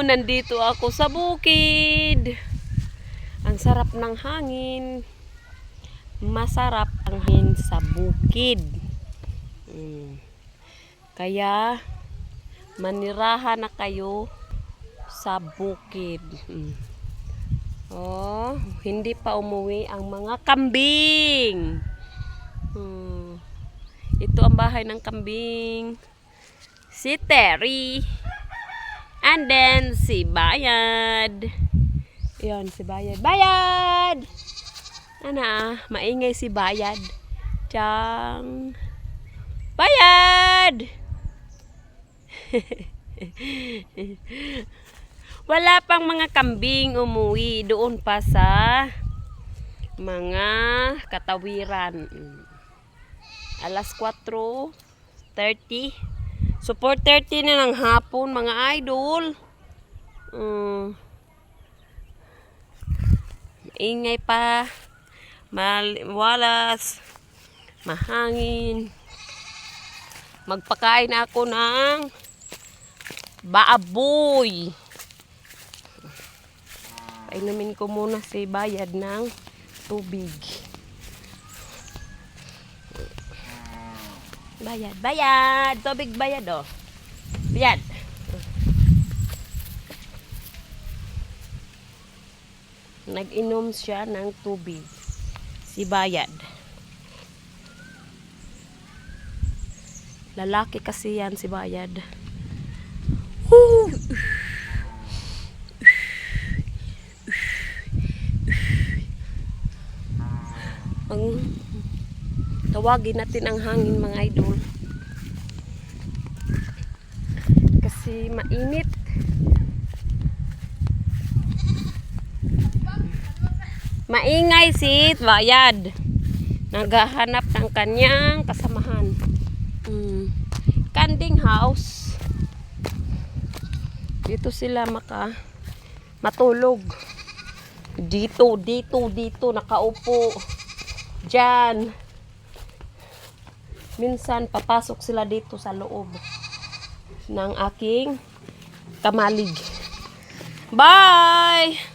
nandito ako sa bukid. Ang sarap ng hangin. Masarap ang hangin sa bukid. Kaya manirahan na kayo sa bukid. Oh, hindi pa umuwi ang mga kambing. Ito ang bahay ng kambing. Si Terry. And then si Bayad. Yan si Bayad. Bayad! Ano maingay si Bayad. Tiyang. Bayad! Wala pang mga kambing umuwi doon pa sa mga katawiran. Alas 4:30. So 4:30 na ng hapon mga idol. Ingay pa. Mawalas. Mahangin. Magpakain ako ng baboy. Painumin ko muna si Bayad ng tubig. Bayad, Bayad! Tubig Bayad, oh. Bayad. Nag-inom siya ng tubig. Si Bayad. Lalaki kasi yan si Bayad. Woo! Tawagin natin ang hangin mga idol. Kasi mainit. Maingay si Bayad. Naghahanap ng kanyang kasamahan. Kanding house. Dito sila matulog. Dito nakaupo. Diyan. Minsan papasok sila dito sa loob ng aking kamalig. Bye!